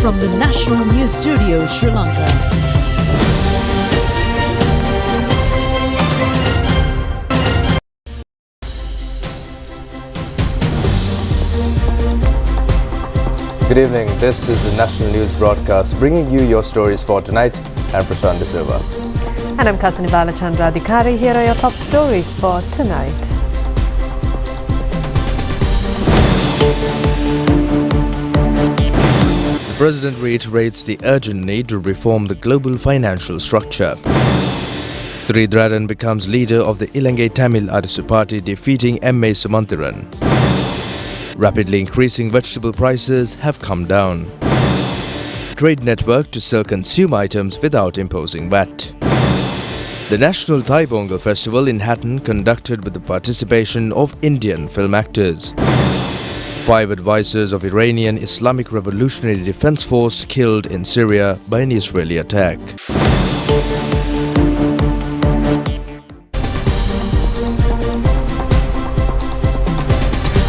from the National News Studio, Sri Lanka. Good evening, this is the National News Broadcast, bringing you your stories for tonight. I'm Prashant De Silva. And I'm Kasani Balachandra Adhikari. Here are your top stories for tonight. The President reiterates the urgent need to reform the global financial structure. Sridharan becomes leader of the Ilangai Tamil Arasu Party, defeating M.A. Sumanthiran. Rapidly increasing vegetable prices have come down. Trade network to sell consumer items without imposing VAT. The National Thai Pongal Festival in Hatton conducted with the participation of Indian film actors. 5 advisors of Iranian Islamic Revolutionary Defense Force killed in Syria by an Israeli attack.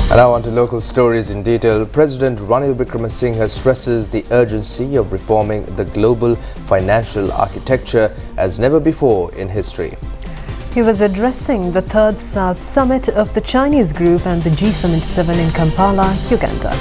And now on to local stories in detail. President Ranil Wickremesinghe stresses the urgency of reforming the global financial architecture as never before in history. He was addressing the 3rd South Summit of the Chinese Group and the G77 in Kampala, Uganda.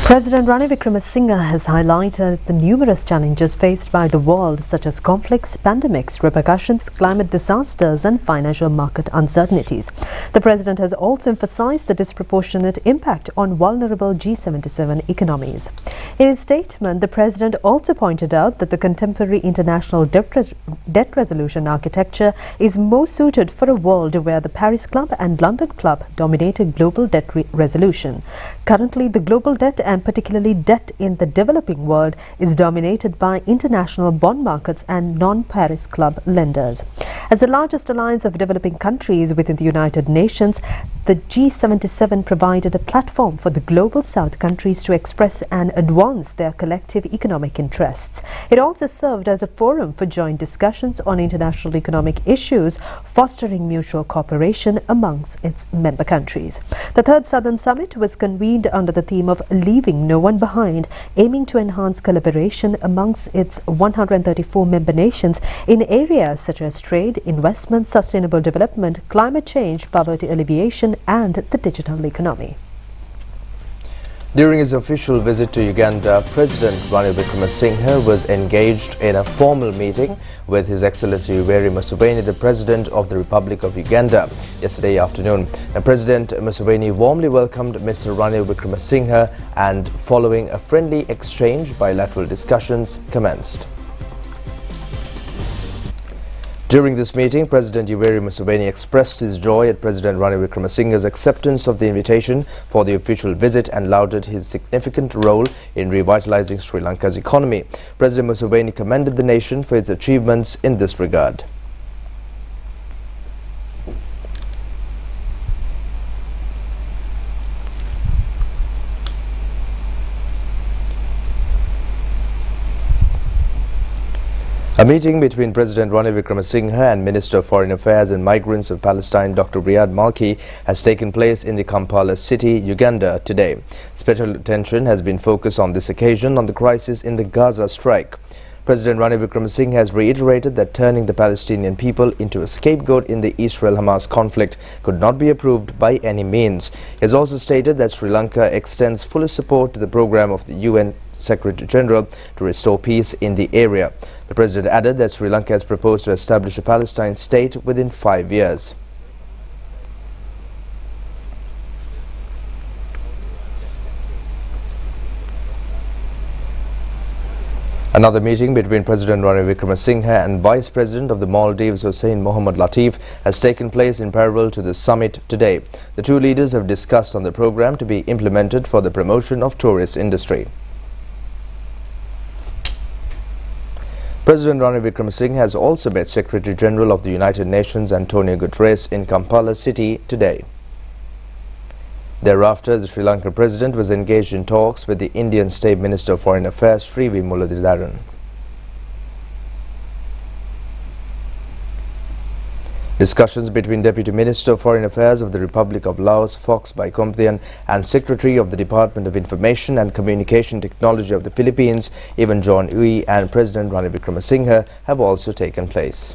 President Ranil Wickremesinghe has highlighted the numerous challenges faced by the world, such as conflicts, pandemics, repercussions, climate disasters and financial market uncertainties. The President has also emphasized the disproportionate impact on vulnerable G77 economies. In his statement, the President also pointed out that the contemporary international debt resolution architecture is most suited for a world where the Paris Club and London Club dominated global debt resolution. Currently, the global debt and particularly debt in the developing world is dominated by international bond markets and non-Paris Club lenders. As the largest alliance of developing countries within the United Nations, the G77 provided a platform for the Global South countries to express and advance their collective economic interests. It also served as a forum for joint discussions on international economic issues, fostering mutual cooperation amongst its member countries. The 3rd Southern Summit was convened under the theme of Leaving No One Behind, aiming to enhance collaboration amongst its 134 member nations in areas such as trade, investment, sustainable development, climate change, poverty alleviation and the digital economy. During his official visit to Uganda, President Ranil Wickremesinghe was engaged in a formal meeting with His Excellency Yoweri Museveni, the President of the Republic of Uganda, yesterday afternoon. President Museveni warmly welcomed Mr. Ranil Wickremesinghe and, following a friendly exchange, bilateral discussions commenced. During this meeting, President Yoweri Museveni expressed his joy at President Ranil Wickremesinghe's acceptance of the invitation for the official visit and lauded his significant role in revitalizing Sri Lanka's economy. President Museveni commended the nation for its achievements in this regard. A meeting between President Ranil Wickremesinghe and Minister of Foreign Affairs and Migrants of Palestine, Dr. Riyad Malki, has taken place in the Kampala city, Uganda, today. Special attention has been focused on this occasion on the crisis in the Gaza strike. President Ranil Wickremesinghe has reiterated that turning the Palestinian people into a scapegoat in the Israel-Hamas conflict could not be approved by any means. He has also stated that Sri Lanka extends full support to the program of the UN Secretary General to restore peace in the area. The President added that Sri Lanka has proposed to establish a Palestine state within 5 years. Another meeting between President Ranil Wickremesinghe and Vice President of the Maldives, Hussein Mohammad Latif, has taken place in parallel to the summit today. The two leaders have discussed on the program to be implemented for the promotion of tourist industry. President Ranil Wickremesinghe has also met Secretary General of the United Nations Antonio Guterres in Kampala city today. Thereafter, the Sri Lankan President was engaged in talks with the Indian State Minister of Foreign Affairs, Sri Mullaidharan. Discussions between Deputy Minister of Foreign Affairs of the Republic of Laos, Fox Baikomthian, and Secretary of the Department of Information and Communication Technology of the Philippines, Evan John Uy, and President Ranil Wickremesinghe have also taken place.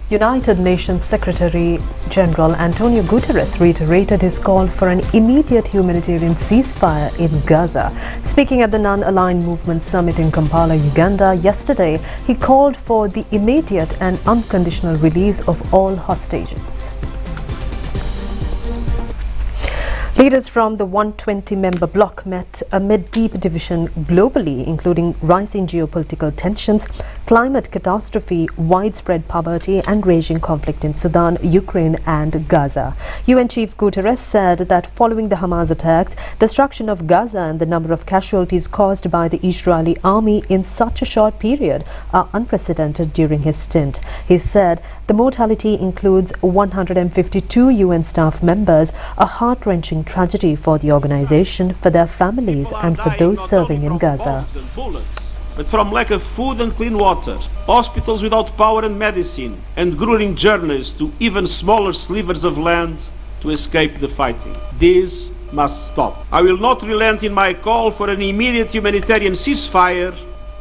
United Nations Secretary General Antonio Guterres reiterated his call for an immediate humanitarian ceasefire in Gaza. Speaking at the Non-Aligned Movement Summit in Kampala, Uganda yesterday, he called for the immediate and unconditional release of all hostages. Leaders from the 120-member bloc met amid deep division globally, including rising geopolitical tensions, climate catastrophe, widespread poverty and raging conflict in Sudan, Ukraine and Gaza. UN Chief Guterres said that following the Hamas attacks, destruction of Gaza and the number of casualties caused by the Israeli army in such a short period are unprecedented during his stint. He said the mortality includes 152 UN staff members, a heart-wrenching tragedy for the organization, for their families and for those serving in Gaza. But from lack of food and clean water, hospitals without power and medicine, and grueling journeys to even smaller slivers of land to escape the fighting. This must stop. I will not relent in my call for an immediate humanitarian ceasefire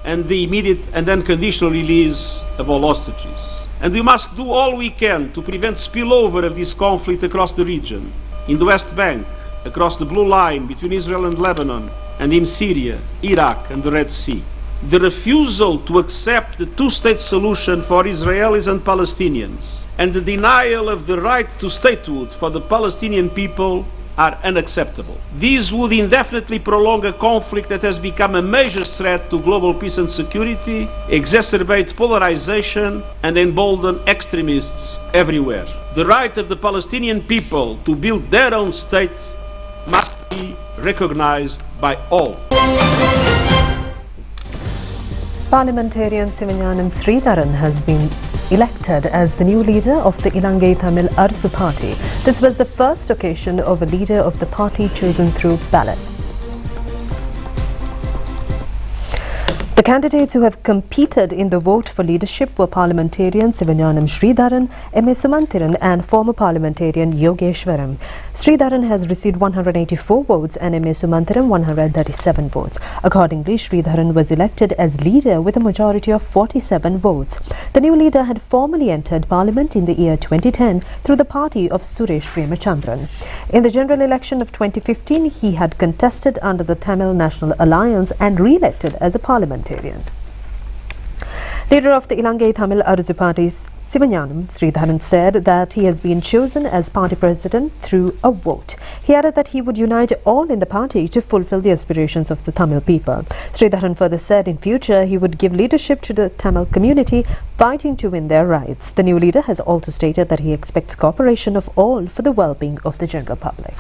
and the immediate and unconditional release of all hostages. And we must do all we can to prevent spillover of this conflict across the region, in the West Bank, across the blue line between Israel and Lebanon, and in Syria, Iraq and the Red Sea. The refusal to accept the two-state solution for Israelis and Palestinians and the denial of the right to statehood for the Palestinian people are unacceptable. These would indefinitely prolong a conflict that has become a major threat to global peace and security, exacerbate polarization and embolden extremists everywhere. The right of the Palestinian people to build their own state must be recognized by all. Parliamentarian Sivanyanam Sridharan has been elected as the new leader of the Ilangai Tamil Arasu Party. This was the first occasion of a leader of the party chosen through ballot. The candidates who have competed in the vote for leadership were parliamentarian Sivanyanam Sridharan, M.A. Sumanthiran and former parliamentarian Yogeshwaram. Sridharan has received 184 votes and M.A. Sumanthiran 137 votes. Accordingly, Sridharan was elected as leader with a majority of 47 votes. The new leader had formally entered parliament in the year 2010 through the party of Suresh Premachandran. In the general election of 2015, he had contested under the Tamil National Alliance and re-elected as a parliamentarian. Leader of the Ilangai Tamil Arasu Party, Sivanyanam Sridharan, said that he has been chosen as party president through a vote. He added that he would unite all in the party to fulfill the aspirations of the Tamil people. Sridharan further said in future he would give leadership to the Tamil community, fighting to win their rights. The new leader has also stated that he expects cooperation of all for the well-being of the general public.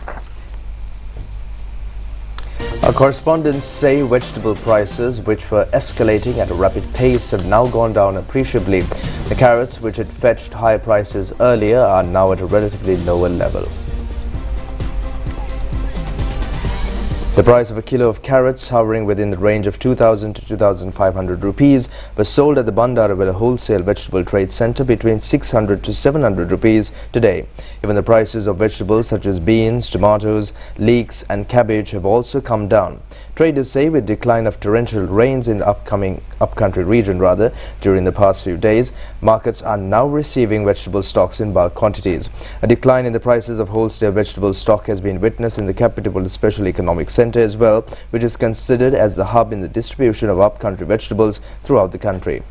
Our correspondents say vegetable prices, which were escalating at a rapid pace, have now gone down appreciably. The carrots, which had fetched high prices earlier, are now at a relatively lower level. The price of a kilo of carrots, hovering within the range of 2,000 to 2,500 rupees, was sold at the Bandaravilla Wholesale Vegetable Trade Centre between 600 to 700 rupees today. Even the prices of vegetables such as beans, tomatoes, leeks and cabbage have also come down. Traders say with decline of torrential rains in the upcountry region during the past few days, markets are now receiving vegetable stocks in bulk quantities. A decline in the prices of wholesale vegetable stock has been witnessed in the capital Special Economic Centre as well, which is considered as the hub in the distribution of upcountry vegetables throughout the country.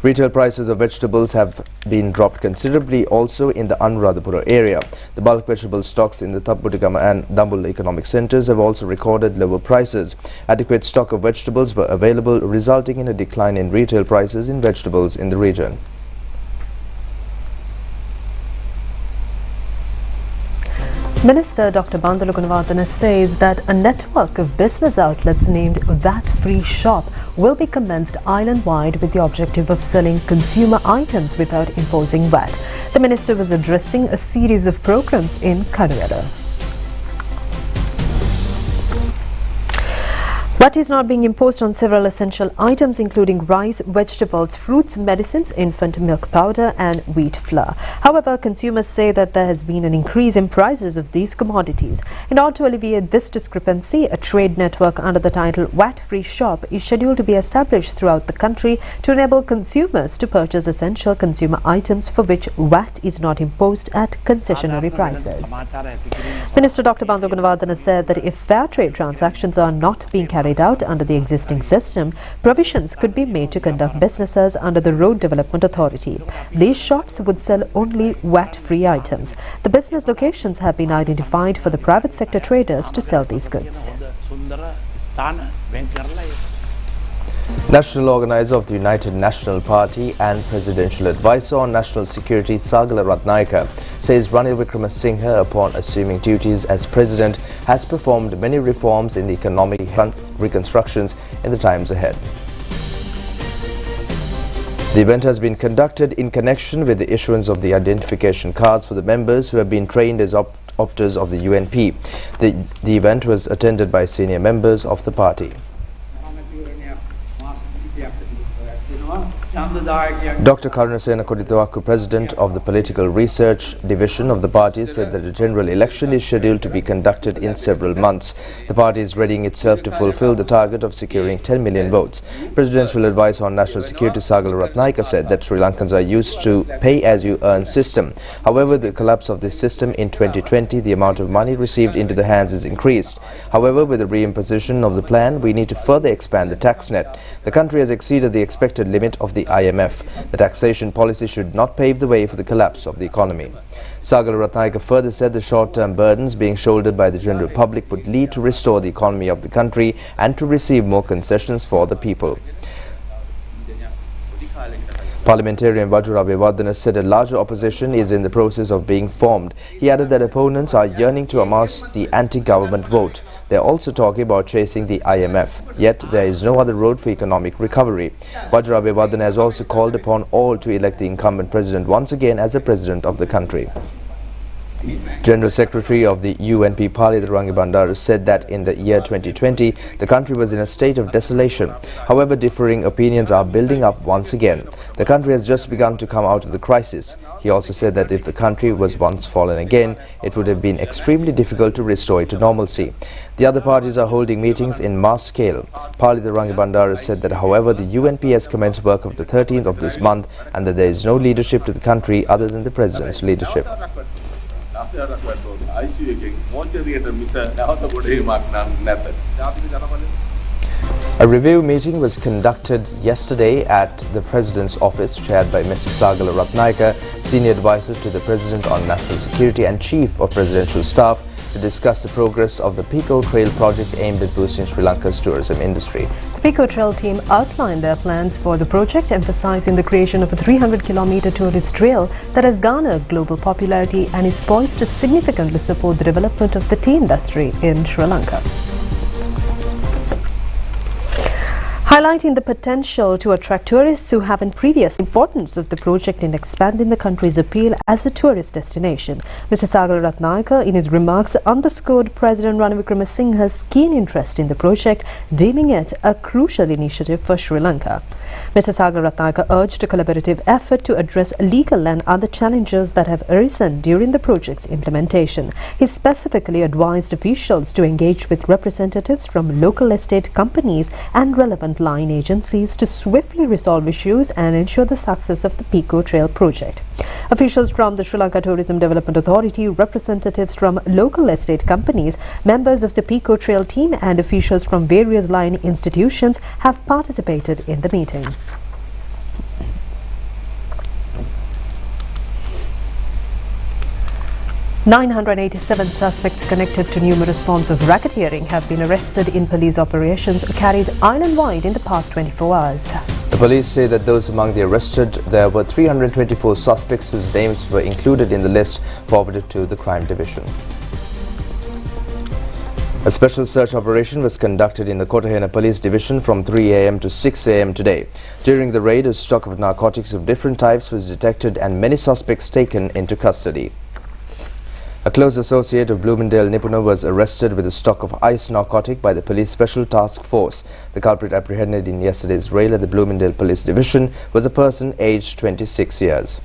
Retail prices of vegetables have been dropped considerably also in the Anuradhapura area. The bulk vegetable stocks in the Tapputikama and Dambul economic centres have also recorded lower prices. Adequate stock of vegetables were available, resulting in a decline in retail prices in vegetables in the region. Minister Dr. Bandula Gunawardena says that a network of business outlets named VAT-Free Shop will be commenced island-wide with the objective of selling consumer items without imposing VAT. The minister was addressing a series of programs in Kannada. VAT is not being imposed on several essential items including rice, vegetables, fruits, medicines, infant milk powder and wheat flour. However, consumers say that there has been an increase in prices of these commodities. In order to alleviate this discrepancy, a trade network under the title VAT-Free Shop is scheduled to be established throughout the country to enable consumers to purchase essential consumer items for which VAT is not imposed at concessionary prices. Minister Dr. Bandhu Gunawardena said that if fair trade transactions are not being carried out under the existing system, provisions could be made to conduct businesses under the Road Development Authority. These shops would sell only VAT-free items. The business locations have been identified for the private sector traders to sell these goods. National Organizer of the United National Party and Presidential Advisor on National Security Sagala Ratnayaka says Ranil Wickremesinghe, upon assuming duties as President, has performed many reforms in the economic reconstructions in the times ahead. The event has been conducted in connection with the issuance of the identification cards for the members who have been trained as opters of the UNP. The event was attended by senior members of the party. Dr. Karunasena Kodithawaku, President of the Political Research Division of the party, said that a general election is scheduled to be conducted in several months. The party is readying itself to fulfill the target of securing 10 million votes. Presidential Advisor on National Security Sagala Ratnayaka said that Sri Lankans are used to pay-as-you-earn system. However, the collapse of this system in 2020, the amount of money received into the hands is increased. However, with the reimposition of the plan, we need to further expand the tax net. The country has exceeded the expected limit of the IMF. The taxation policy should not pave the way for the collapse of the economy. Sagala Ratnayaka further said the short-term burdens being shouldered by the general public would lead to restore the economy of the country and to receive more concessions for the people. Parliamentarian Vajra Abeyewardene said a larger opposition is in the process of being formed. He added that opponents are yearning to amass the anti-government vote. They are also talking about chasing the IMF, yet there is no other road for economic recovery. Vajra Abeyewardene has also called upon all to elect the incumbent president once again as the president of the country. General Secretary of the UNP Palita Rangi Bandara said that in the year 2020, the country was in a state of desolation. However, differing opinions are building up once again. The country has just begun to come out of the crisis. He also said that if the country was once fallen again, it would have been extremely difficult to restore it to normalcy. The other parties are holding meetings in mass scale. Palita Rangi Bandara said that, however, the UNP has commenced work of the 13th of this month and that there is no leadership to the country other than the President's leadership. A review meeting was conducted yesterday at the President's office, chaired by Mr. Sagala Ratnayaka, Senior Advisor to the President on National Security and Chief of Presidential Staff, to discuss the progress of the Pico Trail project aimed at boosting Sri Lanka's tourism industry. The Pico Trail team outlined their plans for the project, emphasizing the creation of a 300-kilometer tourist trail that has garnered global popularity and is poised to significantly support the development of the tea industry in Sri Lanka. Highlighting the potential to attract tourists who haven't previously, importance of the project in expanding the country's appeal as a tourist destination. Mr. Sagala Ratnayaka, in his remarks, underscored President Ranil Wickremesinghe's keen interest in the project, deeming it a crucial initiative for Sri Lanka. Mr. Sagala Ratnayaka urged a collaborative effort to address legal and other challenges that have arisen during the project's implementation. He specifically advised officials to engage with representatives from local estate companies and relevant line agencies to swiftly resolve issues and ensure the success of the Pico Trail project. Officials from the Sri Lanka Tourism Development Authority, representatives from local estate companies, members of the Pico Trail team and officials from various line institutions have participated in the meeting. 987 suspects connected to numerous forms of racketeering have been arrested in police operations carried island-wide in the past 24 hours. The police say that those among the arrested, there were 324 suspects whose names were included in the list forwarded to the crime division. A special search operation was conducted in the Kotahena Police Division from 3 a.m. to 6 a.m. today. During the raid, a stock of narcotics of different types was detected and many suspects taken into custody. A close associate of Bloomingdale Nipuna was arrested with a stock of ice narcotic by the police special task force. The culprit apprehended in yesterday's raid at the Bloomingdale Police Division was a person aged 26 years.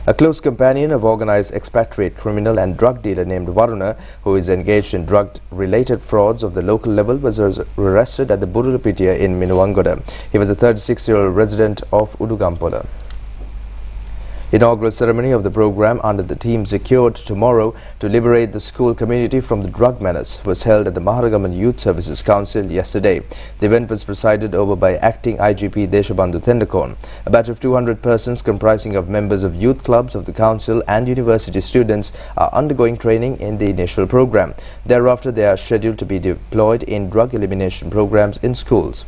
A close companion of organized expatriate criminal and drug dealer named Varuna, who is engaged in drug-related frauds of the local level, was arrested at the Burulapitia in Minuwangoda. He was a 36-year-old resident of Udugampola. Inaugural ceremony of the program under the theme Secured Tomorrow to Liberate the School Community from the Drug Menace was held at the Maharagaman Youth Services Council yesterday. The event was presided over by Acting IGP Deshabandhu Thendakon. A batch of 200 persons comprising of members of youth clubs of the council and university students are undergoing training in the initial program. Thereafter, they are scheduled to be deployed in drug elimination programs in schools.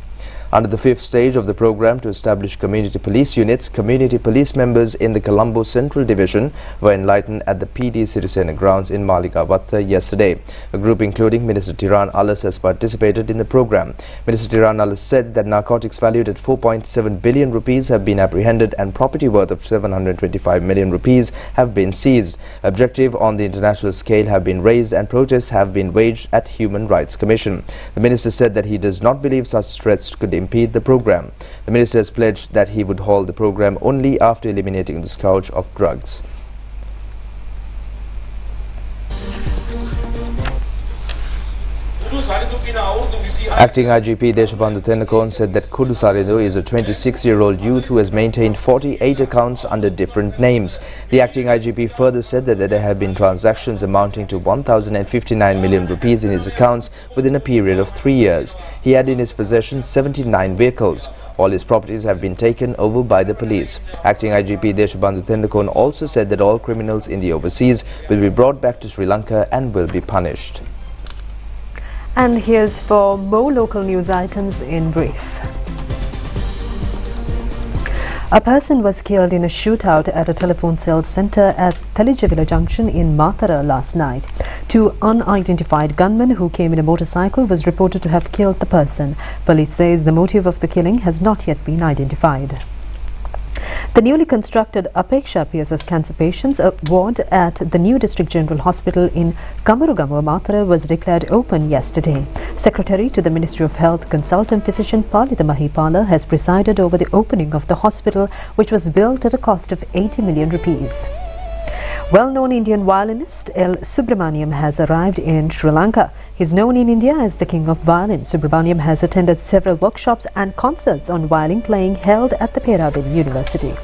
Under the fifth stage of the program to establish community police units, community police members in the Colombo Central Division were enlightened at the PD Sirisena grounds in Malikavatta yesterday. A group including Minister Tiran Alas has participated in the program. Minister Tiran Alas said that narcotics valued at 4.7 billion rupees have been apprehended and property worth of 725 million rupees have been seized. Objective on the international scale have been raised and protests have been waged at Human Rights Commission. The minister said that he does not believe such threats could impede the program. The minister has pledged that he would halt the program only after eliminating the scourge of drugs. Acting IGP Deshabandhu Thendakon said that Kudu Saridu is a 26-year-old youth who has maintained 48 accounts under different names. The acting IGP further said that there have been transactions amounting to 1,059 million rupees in his accounts within a period of 3 years. He had in his possession 79 vehicles. All his properties have been taken over by the police. Acting IGP Deshabandhu Thendakon also said that all criminals in the overseas will be brought back to Sri Lanka and will be punished. And here's for more local news items in brief. A person was killed in a shootout at a telephone sales center at Thalijavila Junction in Mathara last night. Two unidentified gunmen who came in a motorcycle was reported to have killed the person. Police says the motive of the killing has not yet been identified. The newly constructed Apeksha PSS cancer patients ward at the new District General Hospital in Kamarugama, Mathura was declared open yesterday. Secretary to the Ministry of Health consultant physician Palita Mahipala has presided over the opening of the hospital, which was built at a cost of 80 million rupees. Well-known Indian violinist L. Subramaniam has arrived in Sri Lanka. He is known in India as the King of Violin. Subramaniam has attended several workshops and concerts on violin playing held at the Peradeniya University.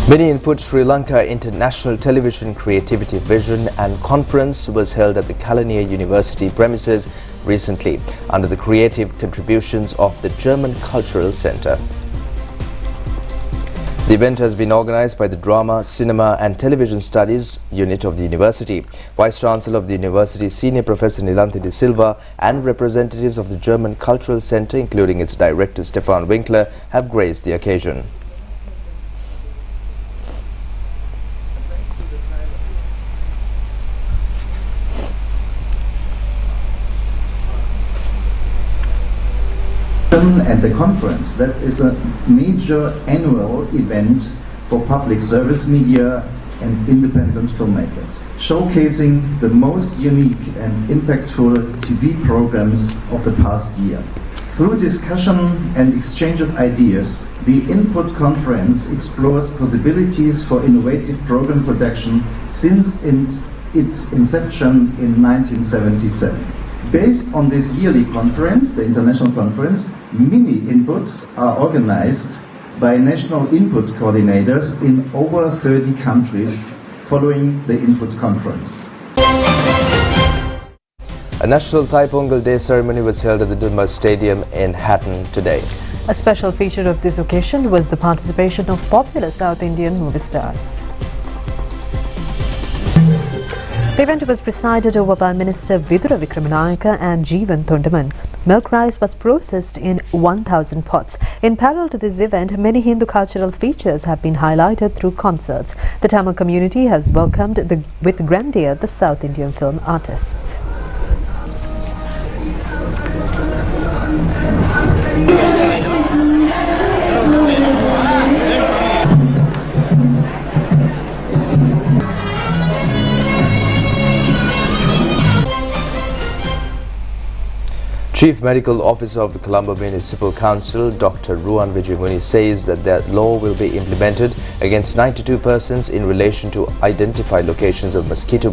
Mini Input Sri Lanka International Television Creativity Vision and Conference was held at the Kalaniya University premises recently under the creative contributions of the German Cultural Center. The event has been organized by the Drama, Cinema and Television Studies unit of the university. Vice Chancellor of the university, Senior Professor Nilanthi De Silva, and representatives of the German Cultural Center, including its director Stefan Winkler, have graced the occasion. At the conference, that is a major annual event for public service media and independent filmmakers, showcasing the most unique and impactful TV programs of the past year. Through discussion and exchange of ideas, the Input Conference explores possibilities for innovative program production since its inception in 1977. Based on this yearly conference, the international conference, mini inputs are organized by national input coordinators in over 30 countries following the Input Conference. A National Thai Pongal Day ceremony was held at the Dunbar Stadium in Hatton today. A special feature of this occasion was the participation of popular South Indian movie stars. The event was presided over by Minister Vidura Vikramanayaka and Jeevan Thondaman. Milk rice was processed in 1,000 pots. In parallel to this event, many Hindu cultural features have been highlighted through concerts. The Tamil community has welcomed with grandeur the South Indian film artists. Chief Medical Officer of the Colombo Municipal Council, Dr. Ruan Vijayamuni, says that the law will be implemented against 92 persons in relation to identified locations of mosquito.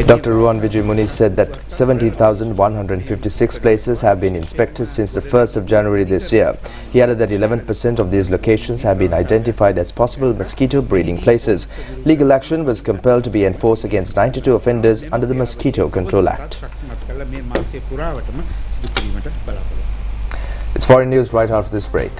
Dr. Ruan Vijayamuni said that 70,156 places have been inspected since the 1st of January this year. He added that 11% of these locations have been identified as possible mosquito breeding places. Legal action was compelled to be enforced against 92 offenders under the Mosquito Control Act. It's foreign news right after this break.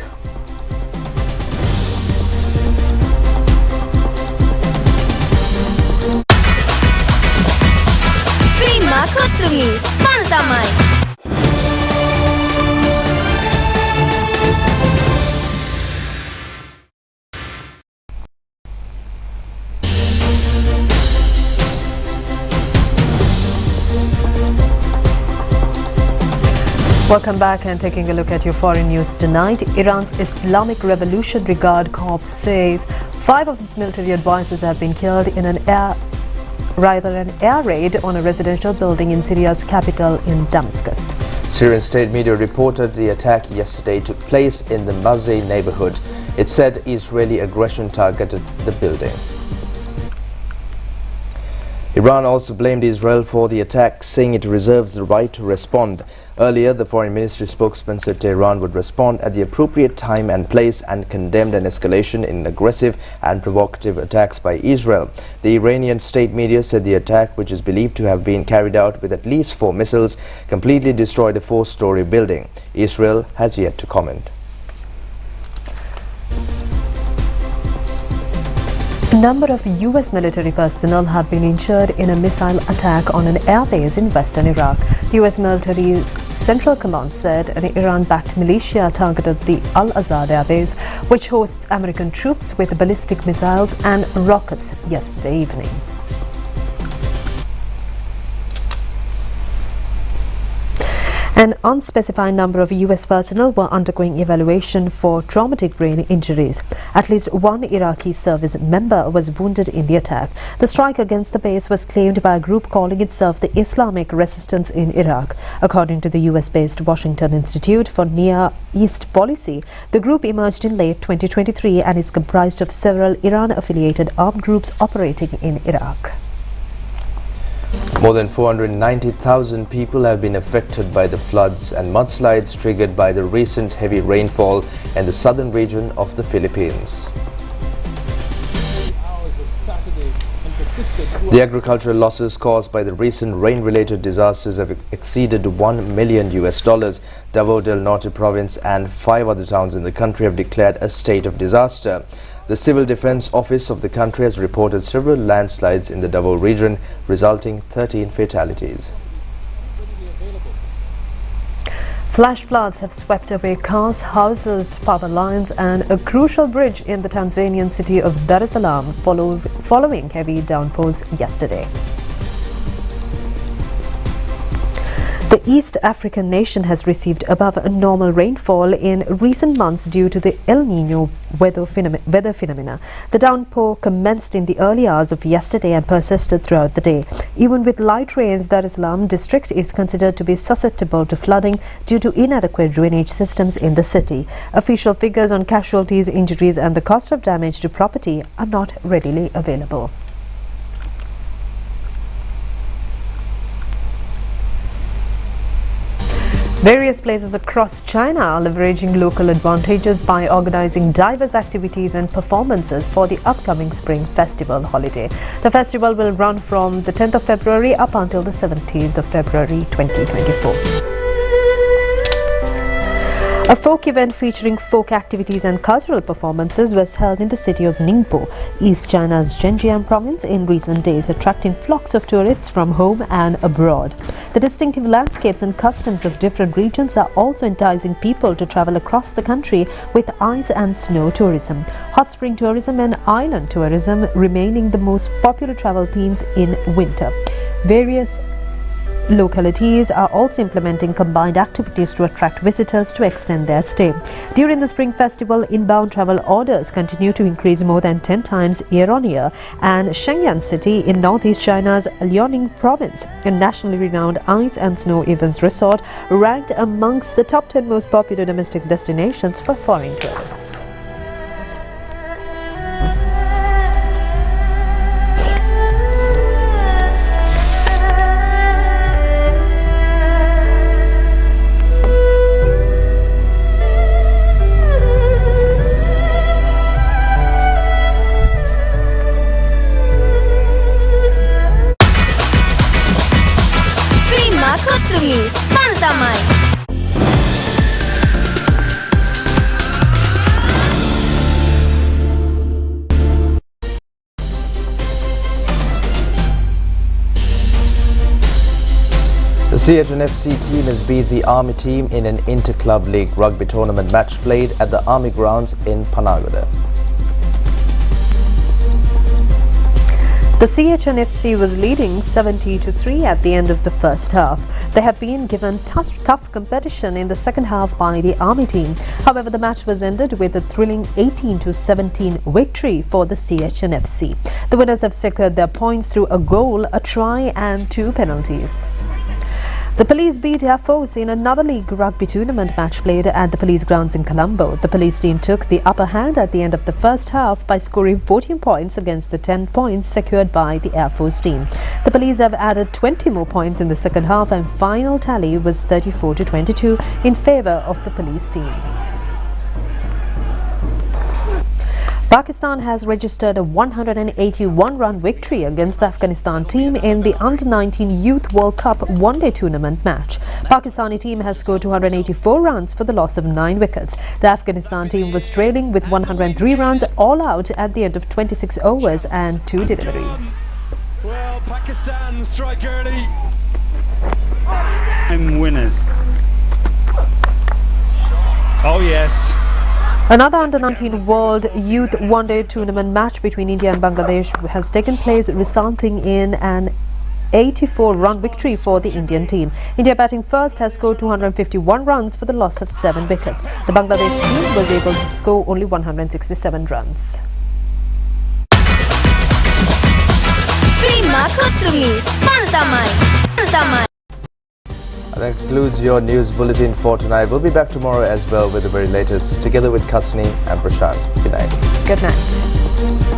Welcome back and taking a look at your foreign news tonight. Iran's Islamic Revolutionary Guard Corps says 5 of its military advisors have been killed in an air raid on a residential building in Syria's capital in Damascus. Syrian state media reported the attack yesterday took place in the Mazeh neighborhood. It said Israeli aggression targeted the building. Iran also blamed Israel for the attack, saying it reserves the right to respond. Earlier, the foreign ministry spokesman said Tehran would respond at the appropriate time and place and condemned an escalation in aggressive and provocative attacks by Israel. The Iranian state media said the attack, which is believed to have been carried out with at least 4 missiles, completely destroyed a 4-story building. Israel has yet to comment. A number of U.S. military personnel have been injured in a missile attack on an airbase in western Iraq. The U.S. military's Central Command said an Iran-backed militia targeted the Al-Azad airbase, which hosts American troops, with ballistic missiles and rockets yesterday evening. An unspecified number of U.S. personnel were undergoing evaluation for traumatic brain injuries. At least 1 Iraqi service member was wounded in the attack. The strike against the base was claimed by a group calling itself the Islamic Resistance in Iraq. According to the U.S.-based Washington Institute for Near East Policy, the group emerged in late 2023 and is comprised of several Iran-affiliated armed groups operating in Iraq. More than 490,000 people have been affected by the floods and mudslides triggered by the recent heavy rainfall in the southern region of the Philippines. The agricultural losses caused by the recent rain-related disasters have exceeded $1 million. Davao del Norte province and 5 other towns in the country have declared a state of disaster. The Civil Defense Office of the country has reported several landslides in the Davao region, resulting 13 fatalities. Flash floods have swept away cars, houses, power lines and a crucial bridge in the Tanzanian city of Dar es Salaam following heavy downpours yesterday. The East African nation has received above normal rainfall in recent months due to the El Niño weather phenomena. The downpour commenced in the early hours of yesterday and persisted throughout the day. Even with light rains, Dar es Salaam district is considered to be susceptible to flooding due to inadequate drainage systems in the city. Official figures on casualties, injuries and the cost of damage to property are not readily available. Various places across China are leveraging local advantages by organizing diverse activities and performances for the upcoming Spring Festival holiday. The festival will run from the 10th of February up until the 17th of February 2024. A folk event featuring folk activities and cultural performances was held in the city of Ningbo, East China's Zhenjiang province in recent days, attracting flocks of tourists from home and abroad. The distinctive landscapes and customs of different regions are also enticing people to travel across the country, with ice and snow tourism, hot spring tourism and island tourism remaining the most popular travel themes in winter. Various localities are also implementing combined activities to attract visitors to extend their stay. During the Spring Festival, inbound travel orders continue to increase more than 10 times year-on-year, and Shenyang City in northeast China's Liaoning province, a nationally renowned ice and snow events resort, ranked amongst the top 10 most popular domestic destinations for foreign tourists. The CHNFC team has beat the Army team in an inter-club league rugby tournament match played at the Army grounds in Panagoda. The CHNFC was leading 70-3 at the end of the first half. They have been given tough competition in the second half by the Army team. However, the match was ended with a thrilling 18-17 victory for the CHNFC. The winners have secured their points through a goal, a try and 2 penalties. The Police beat Air Force in another league rugby tournament match played at the Police grounds in Colombo. The Police team took the upper hand at the end of the first half by scoring 14 points against the 10 points secured by the Air Force team. The Police have added 20 more points in the second half, and final tally was 34-22 in favour of the Police team. Pakistan has registered a 181-run victory against the Afghanistan team in the Under-19 Youth World Cup one-day tournament match. Pakistani team has scored 284 runs for the loss of 9 wickets. The Afghanistan team was trailing with 103 runs all out at the end of 26 overs and 2 deliveries. Well, Pakistan strike early. And winners. Oh yes. Another Under-19 World Youth One-Day Tournament match between India and Bangladesh has taken place, resulting in an 84-run victory for the Indian team. India, batting first, has scored 251 runs for the loss of 7 wickets. The Bangladesh team was able to score only 167 runs. That concludes your news bulletin for tonight. We'll be back tomorrow as well with the very latest, together with Kastani and Prashant. Good night. Good night.